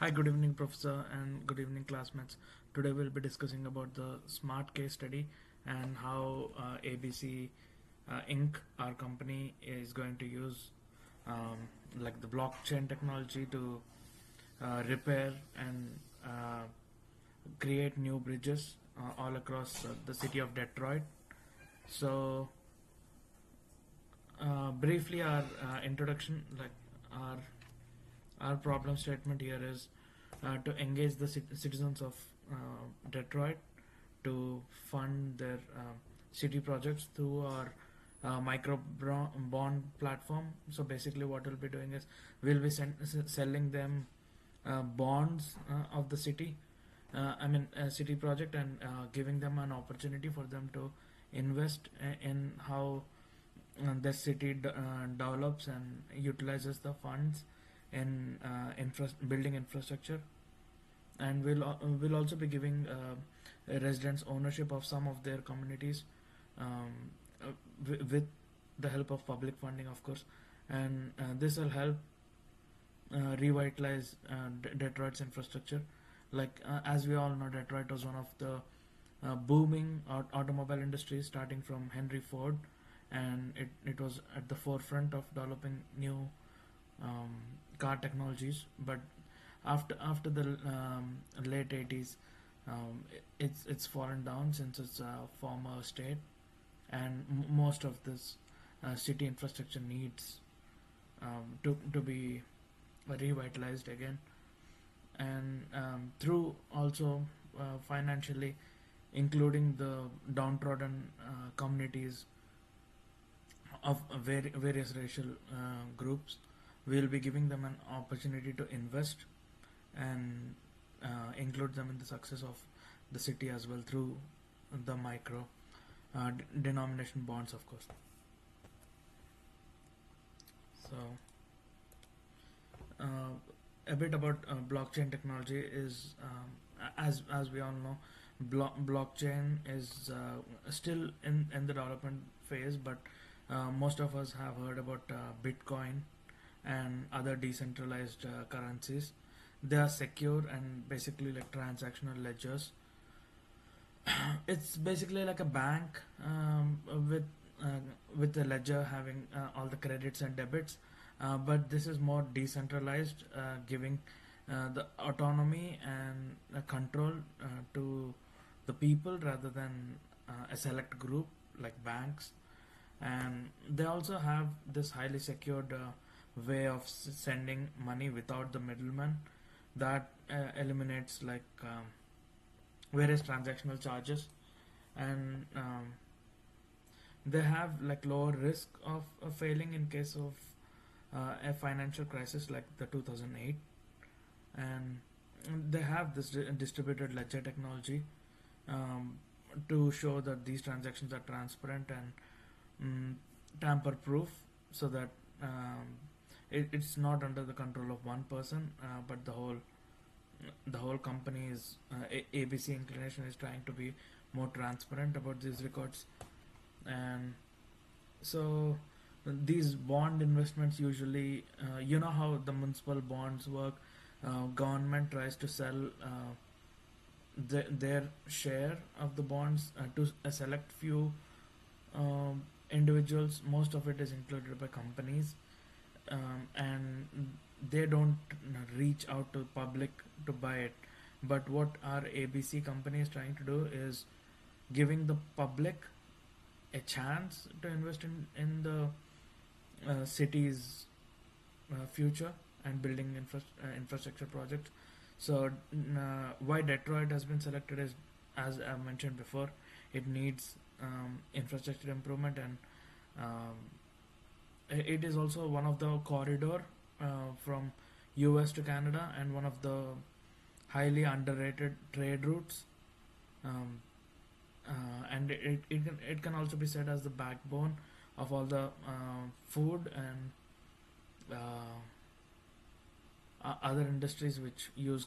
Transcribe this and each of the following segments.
Hi, good evening, Professor, and good evening, classmates. Today we'll be discussing about the smart case study and how ABC Inc., our company, is going to use like the blockchain technology to repair and create new bridges all across the city of Detroit. So, briefly, our introduction, like our our problem statement here is to engage the citizens of Detroit to fund their city projects through our micro bond platform. So basically, what we'll be doing is we'll be selling them bonds of the city. I mean, a city project, and giving them an opportunity for them to invest in how the city develops and utilizes the funds in building infrastructure, and we'll also be giving residents ownership of some of their communities um, with the help of public funding, of course, and this will help revitalize Detroit's infrastructure. Like as we all know, Detroit was one of the booming automobile industries, starting from Henry Ford, and it was at the forefront of developing new um, car technologies. But after the late 80s, it's fallen down since it's a former state, and most of this city infrastructure needs to be revitalized again, and through also financially including the downtrodden communities of various racial groups. We'll be giving them an opportunity to invest and include them in the success of the city as well through the micro denomination bonds, of course. So, a bit about blockchain technology is, as we all know, blockchain is still in the development phase, but most of us have heard about Bitcoin and other decentralized currencies. They are secure and basically like transactional ledgers. It's basically like a bank uh, with the ledger having all the credits and debits, but this is more decentralized, giving the autonomy and control to the people rather than a select group like banks. And they also have this highly secured way of sending money without the middleman that eliminates like various transactional charges, and they have like lower risk of failing in case of a financial crisis like the 2008. And they have this distributed ledger technology um, to show that these transactions are transparent and tamper proof, so that it's not under the control of one person, but the whole company is ABC inclination is trying to be more transparent about these records. And so these bond investments usually, you know how the municipal bonds work. Government tries to sell their share of the bonds to a select few individuals. Most of it is included by companies, and they don't reach out to public to buy it. But what our ABC company is trying to do is giving the public a chance to invest in the city's future and building infrastructure projects. So why Detroit has been selected is, as I mentioned before, it needs infrastructure improvement, and um, it is also one of the corridor from US to Canada, and one of the highly underrated trade routes. Um, and it can also be said as the backbone of all the food and other industries which use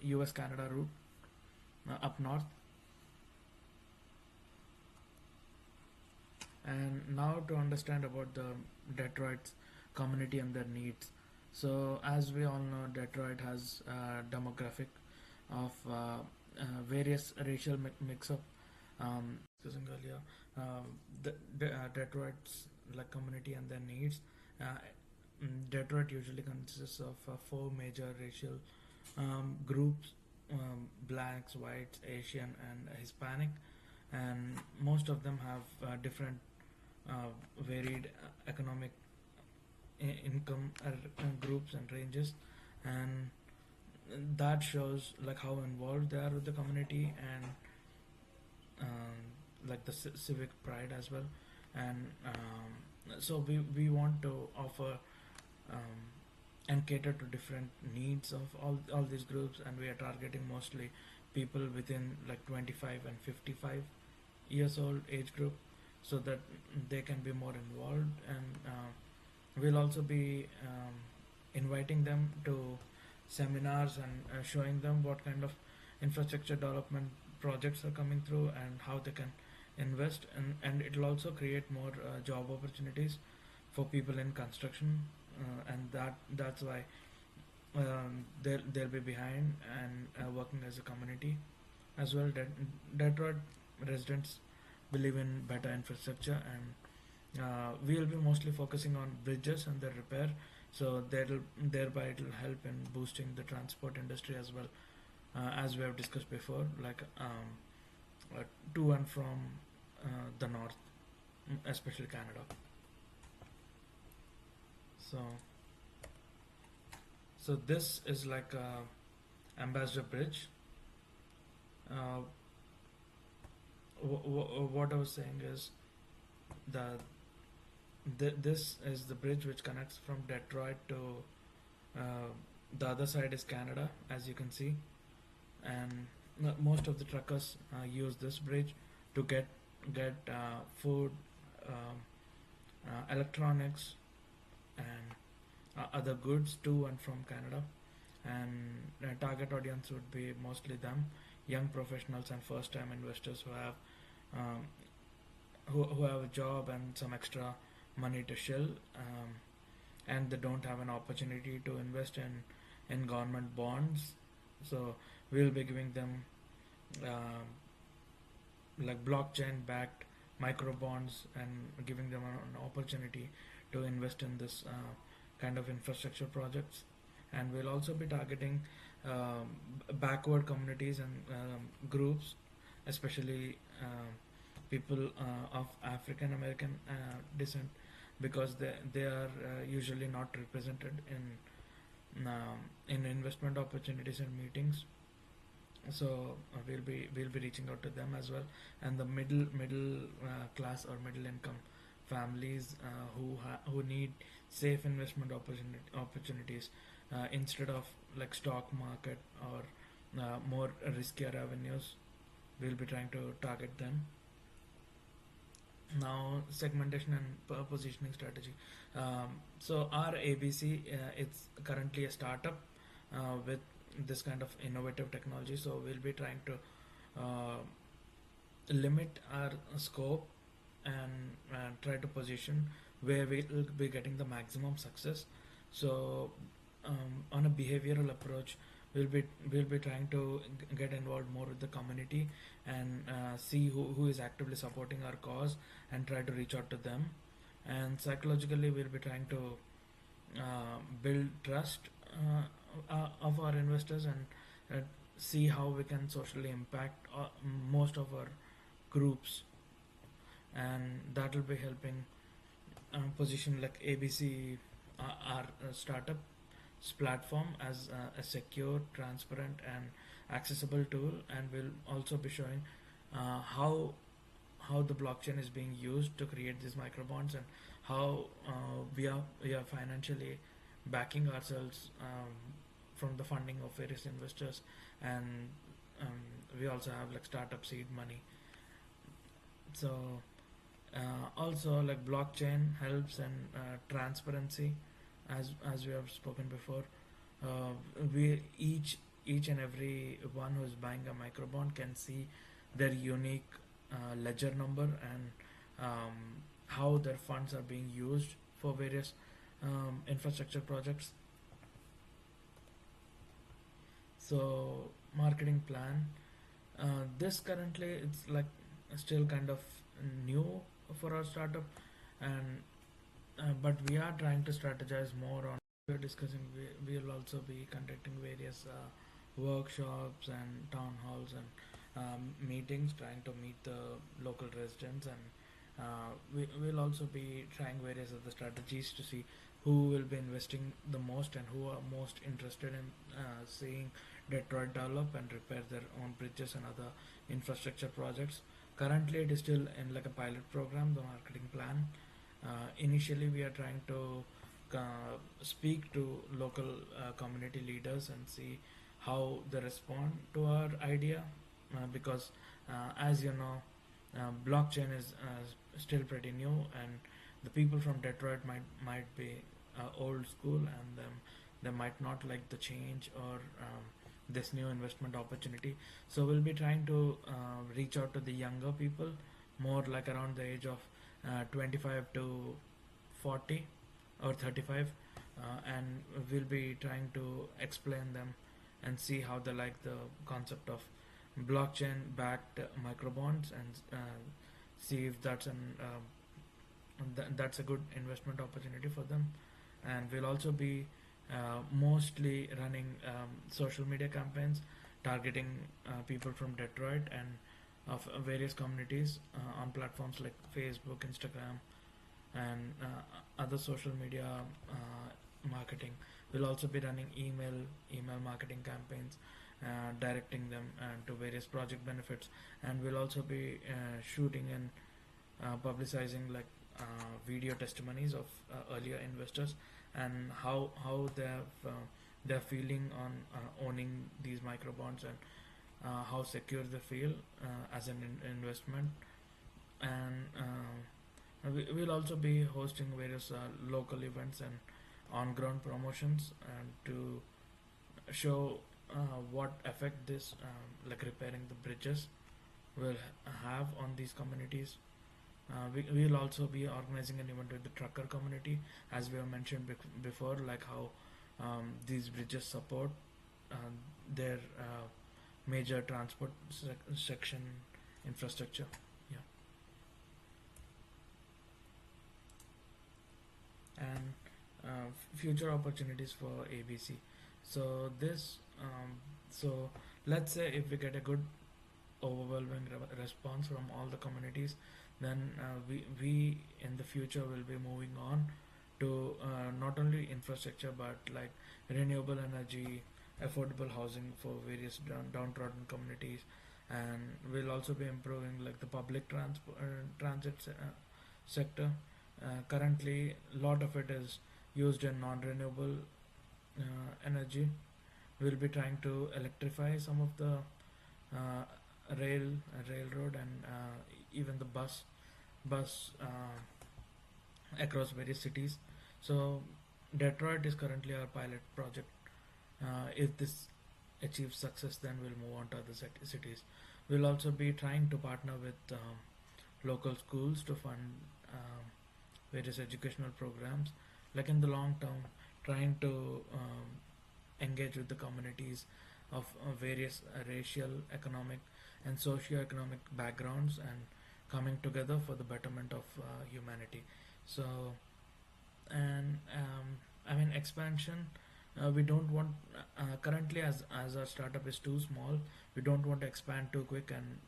US Canada route up north. And now to understand about the Detroit's community and their needs. So as we all know, Detroit has a demographic of various racial mix-up. Discussing earlier, Detroit's like community and their needs. Uh, Detroit usually consists of four major racial groups: blacks, whites, Asian, and Hispanic, and most of them have different varied economic income groups and ranges, and that shows like how involved they are with the community, and like the civic pride as well. And so we want to offer um, and cater to different needs of all these groups, and we are targeting mostly people within like 25 and 55 years old age group, so that they can be more involved. And we'll also be inviting them to seminars and showing them what kind of infrastructure development projects are coming through and how they can invest. And it will also create more job opportunities for people in construction, and that's why they'll be behind and working as a community as well. Detroit residents believe in better infrastructure, and we will be mostly focusing on bridges and their repair. So thereby it will help in boosting the transport industry as well, as we have discussed before, like to and from the north, especially Canada. So this is like Ambassador Bridge. Uh, what I was saying is that this is the bridge which connects from Detroit to uh, the other side is Canada, as you can see, and most of the truckers use this bridge to get food, um, electronics, and other goods to and from Canada. And target audience would be mostly them, young professionals and first-time investors who have um, who have a job and some extra money to shill, and they don't have an opportunity to invest in government bonds. So we'll be giving them um like blockchain backed micro bonds and giving them an opportunity to invest in this kind of infrastructure projects. And we'll also be targeting backward communities and groups, especially people of African American descent, because they are usually not represented in investment opportunities and meetings. So we'll be reaching out to them as well, and the middle class or middle income families who need safe investment opportunities instead of like stock market or more riskier avenues. We'll be trying to target them. Now, segmentation and positioning strategy. So our ABC, it's currently a startup with this kind of innovative technology. So we'll be trying to uh, limit our scope and try to position where we'll be getting the maximum success. So on a behavioral approach, we'll be trying to get involved more with the community and see who is actively supporting our cause and try to reach out to them. And psychologically, we'll be trying to build trust of our investors, and see how we can socially impact most of our groups, and that will be helping position like ABC, our startup's platform, as a secure, transparent, and accessible tool. And we'll also be showing how the blockchain is being used to create these microbonds, and how we are financially backing ourselves from the funding of various investors. And we also have like startup seed money. So also like blockchain helps in transparency, as we have spoken before. We each and every one who is buying a microbond can see their unique ledger number, and how their funds are being used for various infrastructure projects. So marketing plan. This currently it's like still kind of new for our startup, and but we are trying to strategize more on. We're discussing. We will also be conducting various workshops and town halls and meetings, trying to meet the local residents, and we will also be trying various other strategies to see who will be investing the most and who are most interested in seeing Detroit develop and repair their own bridges and other infrastructure projects. Currently, it is still in like a pilot program, the marketing plan. Initially, we are trying to speak to local community leaders and see how they respond to our idea, because as you know, blockchain is still pretty new, and the people from Detroit might be old school, and they might not like the change or this new investment opportunity. So we'll be trying to reach out to the younger people, more like around the age of 25 to 40 or 35, and we'll be trying to explain them and see how they like the concept of blockchain backed microbonds, and see if that's a good investment opportunity for them. And we'll also be mostly running social media campaigns targeting people from Detroit and of various communities on platforms like Facebook, Instagram, and other social media marketing. We'll also be running email marketing campaigns, directing them to various project benefits, and we'll also be shooting and publicizing like video testimonies of earlier investors, and how they're feeling on owning these micro bonds, and how secure they feel as an investment. And we'll also be hosting various local events and on-ground promotions, and to show what effect this like repairing the bridges will have on these communities. We will also be organizing an event with the trucker community, as we have mentioned before, like how these bridges support uh, their major transport section infrastructure. Yeah, and future opportunities for ABC. So this, so let's say if we get a good overwhelming response from all the communities, then we in the future will be moving on to not only infrastructure but like renewable energy, affordable housing for various downtrodden communities, and we'll also be improving like the public transit sector. Currently, a lot of it is used in non-renewable energy. We'll be trying to electrify some of the uh, railroad, and even the bus across various cities. So Detroit is currently our pilot project. If this achieves success, then we'll move on to other cities. We'll also be trying to partner with local schools to fund various educational programs. Like in the long term, trying to engage with the communities of various racial, economic, and socio-economic backgrounds, and coming together for the betterment of humanity. So, and I mean expansion. We don't want currently, as our startup is too small, we don't want to expand too quick and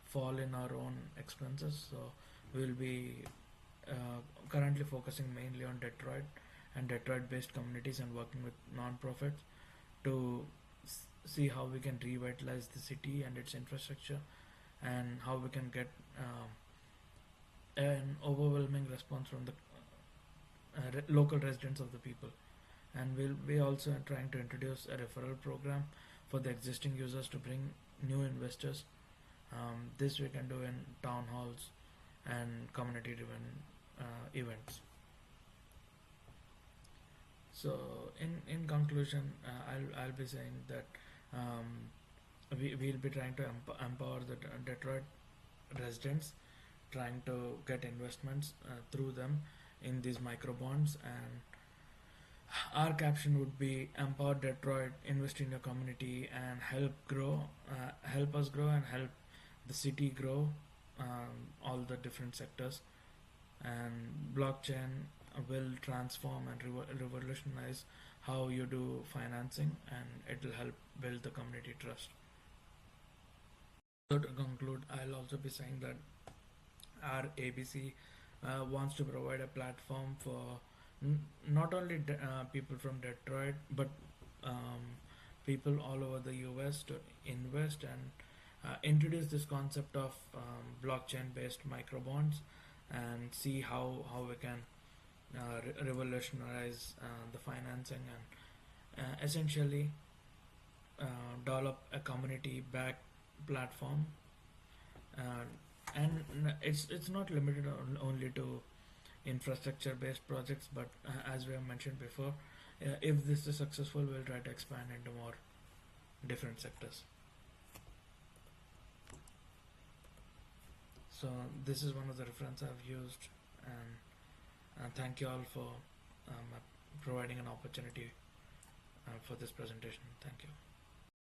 fall in our own expenses. So we'll be currently focusing mainly on Detroit and Detroit-based communities, and working with non-profits to see how we can revitalize the city and its infrastructure, and how we can get an overwhelming response from the local residents of the people. And we'll be also trying to introduce a referral program for the existing users to bring new investors. This we can do in town halls and community driven events. So in conclusion, I'll be saying that we'll be trying to empower the Detroit residents, trying to get investments through them in these micro bonds, and Our caption would be empower Detroit, invest in your community, and help us grow, and help the city grow, all the different sectors. And blockchain will transform and revolutionize how you do financing, and it will help build the community trust. So to conclude, I'll also be saying that our ABC wants to provide a platform for not only people from Detroit, but um, people all over the US to invest and introduce this concept of blockchain based microbonds, and see how we can revolutionize the financing, and essentially develop a community backed platform. uh, and it's not limited only to infrastructure based projects, but as we have mentioned before, if this is successful, we'll try to expand into more different sectors. So this is one of the reference I've used, and thank you all for providing an opportunity for this presentation. Thank you.